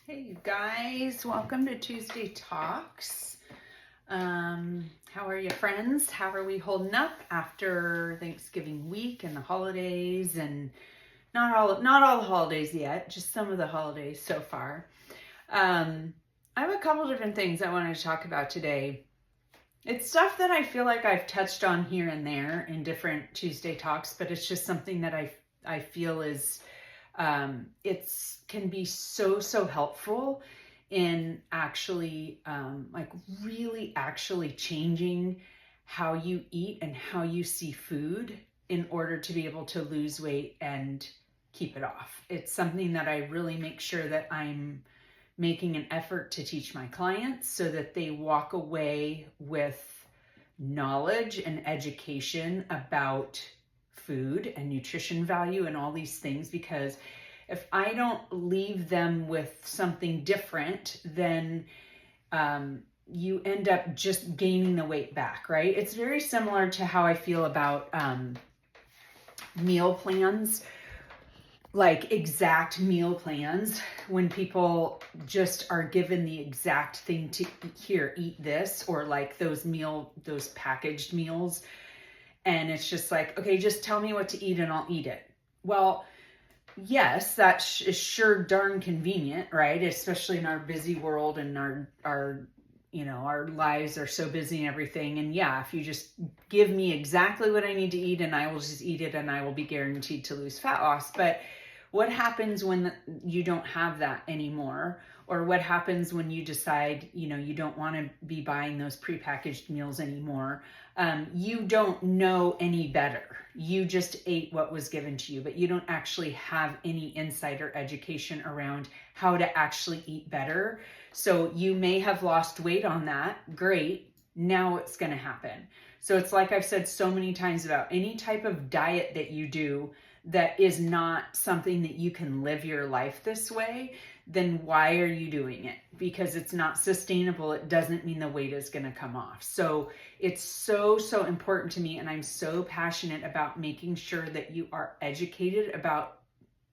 Hey, you guys, welcome to Tuesday Talks. How are you, friends? How are we holding up after Thanksgiving week and the holidays? And not all the holidays yet, just some of the holidays so far. I have a couple different things I wanted to talk about today. It's stuff that I feel like I've touched on here and there in different Tuesday Talks, but it's just something that I feel is it's can be so helpful in actually really actually changing how you eat and how you see food in order to be able to lose weight and keep it off. It's something that I really make sure that I'm making an effort to teach my clients so that they walk away with knowledge and education about food and nutrition value and all these things, because if I don't leave them with something different, then you end up just gaining the weight back, right? It's very similar to how I feel about meal plans, like exact meal plans, when people just are given the exact thing to here, eat this, or like those packaged meals. And it's just like, okay, just tell me what to eat and I'll eat it. Well, yes, that is sure darn convenient, right? Especially in our busy world and our lives are so busy and everything. And yeah, if you just give me exactly what I need to eat and I will just eat it and I will be guaranteed to lose fat loss. But what happens when you don't have that anymore? Or what happens when you decide, you don't want to be buying those prepackaged meals anymore? You don't know any better. You just ate what was given to you, but you don't actually have any insight or education around how to actually eat better. So you may have lost weight on that. Great. Now it's going to happen. So it's like I've said so many times about any type of diet that you do that is not something that you can live your life this way, then why are you doing it? Because it's not sustainable. It doesn't mean the weight is going to come off. So it's so important to me. And I'm so passionate about making sure that you are educated about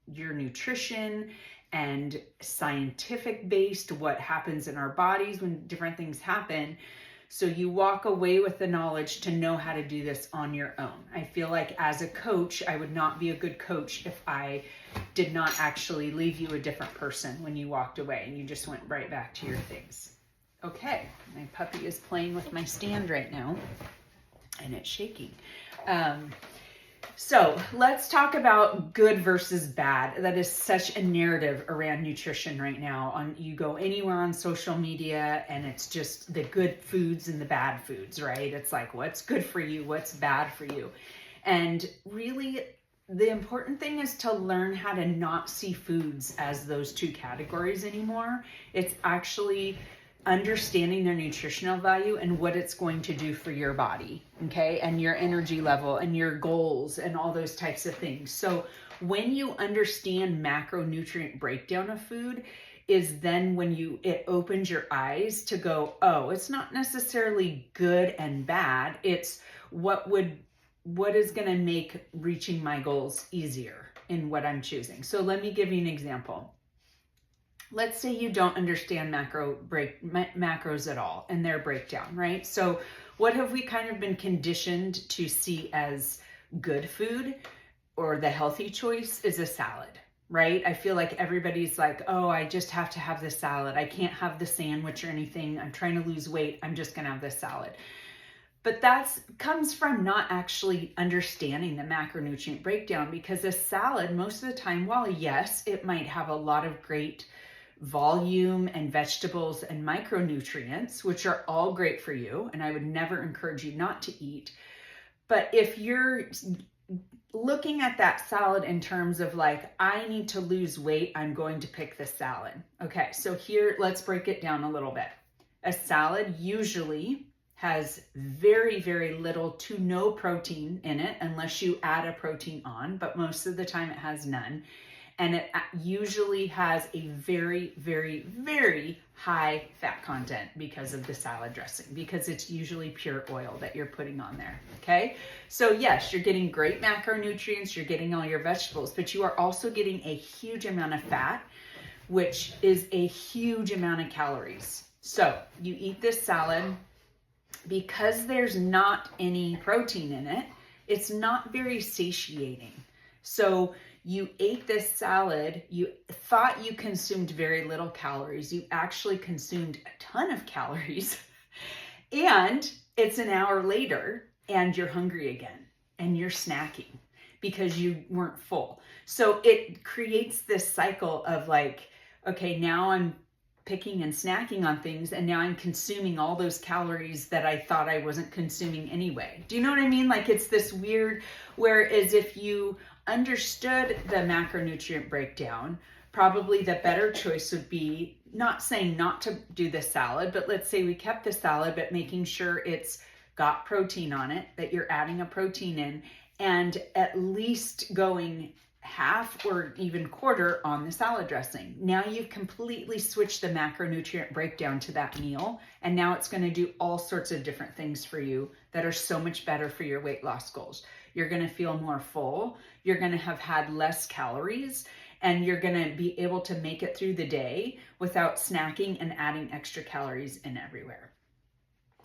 your nutrition and scientific based, what happens in our bodies when different things happen. So you walk away with the knowledge to know how to do this on your own. I feel like as a coach, I would not be a good coach if I did not actually leave you a different person when you walked away and you just went right back to your things. Okay, my puppy is playing with my stand right now and it's shaking. So let's talk about good versus bad. That is such a narrative around nutrition right now. You go anywhere on social media and it's just the good foods and the bad foods, right? It's like, what's good for you? What's bad for you? And really, the important thing is to learn how to not see foods as those two categories anymore. It's actually understanding their nutritional value and what it's going to do for your body, okay, and your energy level and your goals and all those types of things. So when you understand macronutrient breakdown of food is then when it opens your eyes to go, oh, it's not necessarily good and bad. It's what is going to make reaching my goals easier in what I'm choosing. So let me give you an example. Let's say you don't understand macros at all and their breakdown, right? So what have we kind of been conditioned to see as good food or the healthy choice is a salad, right? I feel like everybody's like, oh, I just have to have the salad. I can't have the sandwich or anything. I'm trying to lose weight. I'm just going to have the salad. But that comes from not actually understanding the macronutrient breakdown, because a salad, most of the time, while yes, it might have a lot of great volume and vegetables and micronutrients, which are all great for you, and I would never encourage you not to eat. But if you're looking at that salad in terms of like, I need to lose weight, I'm going to pick this salad. Okay, so here, let's break it down a little bit. A salad usually has very little to no protein in it, unless you add a protein on, but most of the time it has none. And it usually has a very high fat content because of the salad dressing, because it's usually pure oil that you're putting on there, okay? So yes, you're getting great macronutrients, you're getting all your vegetables, but you are also getting a huge amount of fat, which is a huge amount of calories. So you eat this salad. Because there's not any protein in it, it's not very satiating. So you ate this salad, you thought you consumed very little calories. You actually consumed a ton of calories. And it's an hour later and you're hungry again and you're snacking because you weren't full. So it creates this cycle of like, okay, now I'm picking and snacking on things, and now I'm consuming all those calories that I thought I wasn't consuming anyway. Do you know what I mean? Like, it's this weird, whereas if you understood the macronutrient breakdown, probably the better choice would be not saying not to do the salad, but let's say we kept the salad, but making sure it's got protein on it, that you're adding a protein in, and at least going half or even quarter on the salad dressing. Now you've completely switched the macronutrient breakdown to that meal, and now it's going to do all sorts of different things for you that are so much better for your weight loss goals. You're going to feel more full, you're going to have had less calories, and you're going to be able to make it through the day without snacking and adding extra calories in everywhere.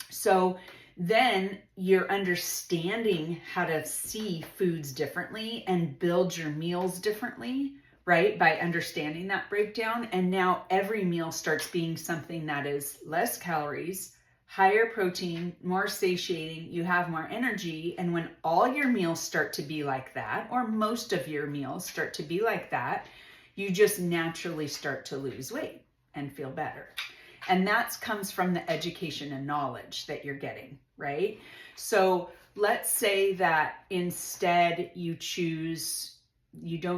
So then you're understanding how to see foods differently and build your meals differently, right? By understanding that breakdown. And now every meal starts being something that is less calories, higher protein, more satiating, you have more energy. And when all your meals start to be like that, or most of your meals start to be like that, you just naturally start to lose weight and feel better. And that comes from the education and knowledge that you're getting, right? So let's say that instead you don't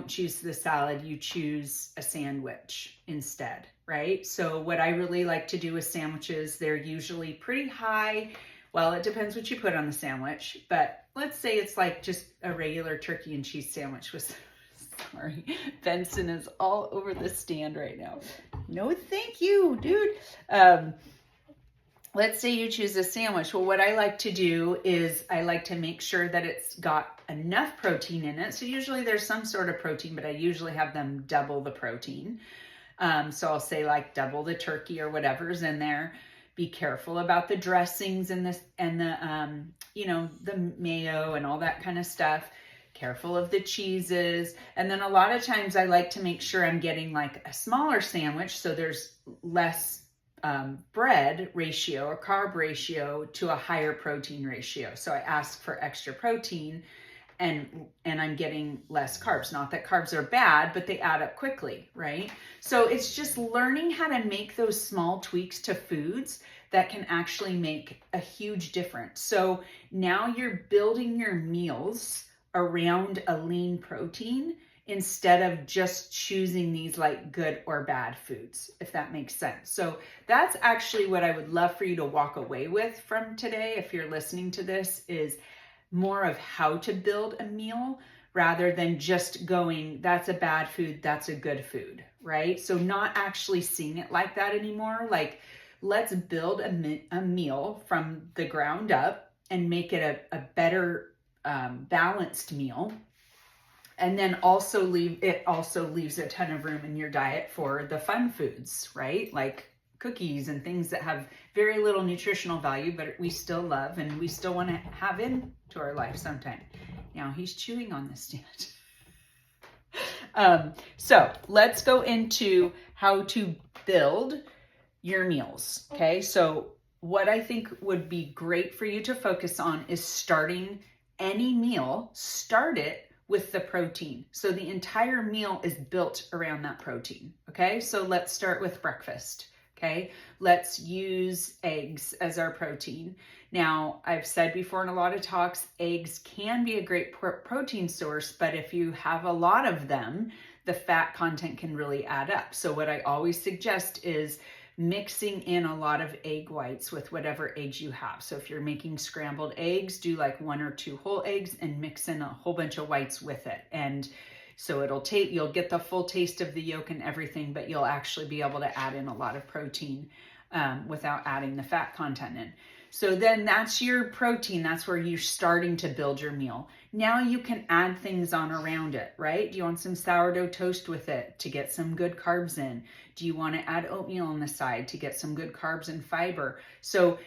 choose the salad, you choose a sandwich instead, right? So what I really like to do with sandwiches, they're usually pretty high. Well, it depends what you put on the sandwich, but let's say it's like just a regular turkey and cheese sandwich with, sorry, Benson is all over the stand right now. No, thank you, dude. Let's say you choose a sandwich. Well, what I like to do is I like to make sure that it's got enough protein in it. So usually there's some sort of protein, but I usually have them double the protein. So I'll say like double the turkey or whatever's in there. Be careful about the dressings and the mayo and all that kind of stuff. Careful of the cheeses. And then a lot of times I like to make sure I'm getting like a smaller sandwich so there's less bread ratio or carb ratio to a higher protein ratio. So I ask for extra protein and I'm getting less carbs. Not that carbs are bad, but they add up quickly, right? So it's just learning how to make those small tweaks to foods that can actually make a huge difference. So now you're building your meals around a lean protein instead of just choosing these like good or bad foods, if that makes sense. So that's actually what I would love for you to walk away with from today, if you're listening to this, is more of how to build a meal rather than just going, that's a bad food, that's a good food, right? So not actually seeing it like that anymore. Like, let's build a meal from the ground up and make it a better balanced meal. And then also leaves a ton of room in your diet for the fun foods, right? Like cookies and things that have very little nutritional value, but we still love and we still want to have into our life sometime. Now he's chewing on the stand. So let's go into how to build your meals. Okay. So what I think would be great for you to focus on is starting any meal, start it with the protein. So the entire meal is built around that protein. Okay. So let's start with breakfast. Okay. Let's use eggs as our protein. Now, I've said before in a lot of talks, eggs can be a great protein source, but if you have a lot of them, the fat content can really add up. So what I always suggest is mixing in a lot of egg whites with whatever eggs you have. So if you're making scrambled eggs, do like 1 or 2 whole eggs and mix in a whole bunch of whites with it. And so you'll get the full taste of the yolk and everything, but you'll actually be able to add in a lot of protein without adding the fat content in. So then that's your protein. That's where you're starting to build your meal. Now you can add things on around it, right? Do you want some sourdough toast with it to get some good carbs in? Do you want to add oatmeal on the side to get some good carbs and fiber? So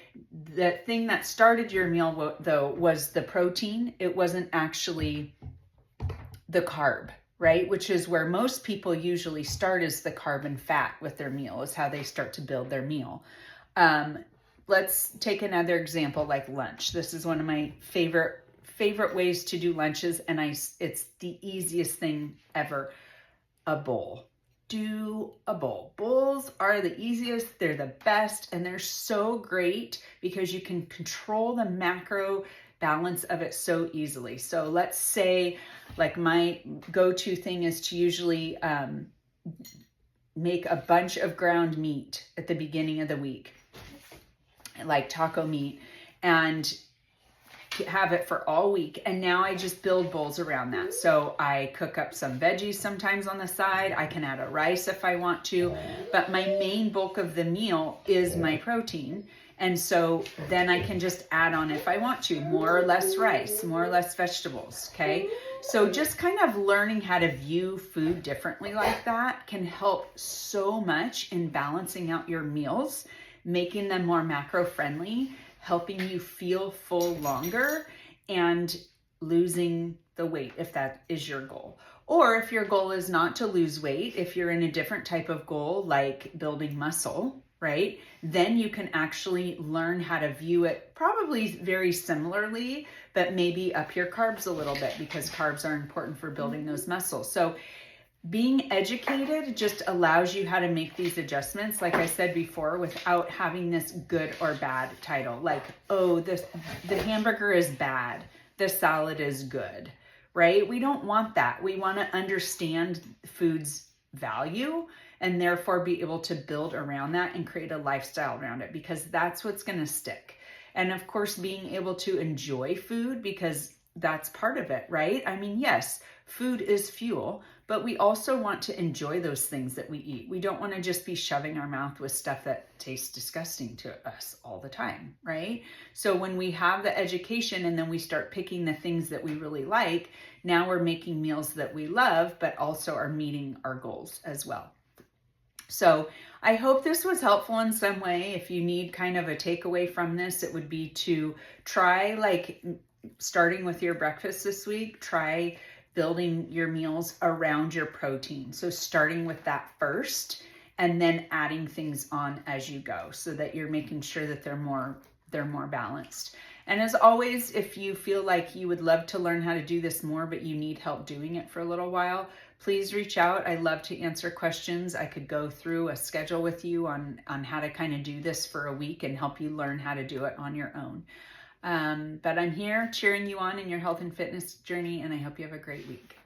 the thing that started your meal, though, was the protein. It wasn't actually the carb, right? Which is where most people usually start, is the carb and fat with their meal, is how they start to build their meal. Let's take another example, like lunch. This is one of my favorite ways to do lunches, and it's the easiest thing ever. A bowl. Do a bowl. Bowls are the easiest, they're the best, and they're so great because you can control the macro balance of it so easily. So let's say, like, my go-to thing is to usually make a bunch of ground meat at the beginning of the week, like taco meat, and have it for all week. And now I just build bowls around that. So I cook up some veggies sometimes on the side. I can add a rice if I want to, but my main bulk of the meal is my protein. And so then I can just add on, if I want to, more or less rice, more or less vegetables. Okay. So just kind of learning how to view food differently like that can help so much in balancing out your meals, making them more macro friendly, helping you feel full longer, and losing the weight if that is your goal. Or if your goal is not to lose weight, if you're in a different type of goal, like building muscle, right? Then you can actually learn how to view it probably very similarly, but maybe up your carbs a little bit, because carbs are important for building those muscles. So being educated just allows you how to make these adjustments, like I said before, without having this good or bad title. Like, oh, the hamburger is bad, the salad is good, right? We don't want that. We want to understand food's value and therefore be able to build around that and create a lifestyle around it, because that's what's going to stick. And of course, being able to enjoy food, because that's part of it, right? I mean, yes, food is fuel, but we also want to enjoy those things that we eat. We don't want to just be shoving our mouth with stuff that tastes disgusting to us all the time, right? So when we have the education and then we start picking the things that we really like, now we're making meals that we love, but also are meeting our goals as well. So I hope this was helpful in some way. If you need kind of a takeaway from this, it would be to try, like, starting with your breakfast this week, try building your meals around your protein. So starting with that first, and then adding things on as you go, so that you're making sure that they're more balanced. And as always, if you feel like you would love to learn how to do this more, but you need help doing it for a little while, please reach out. I love to answer questions. I could go through a schedule with you on how to kind of do this for a week and help you learn how to do it on your own. But I'm here cheering you on in your health and fitness journey, and I hope you have a great week.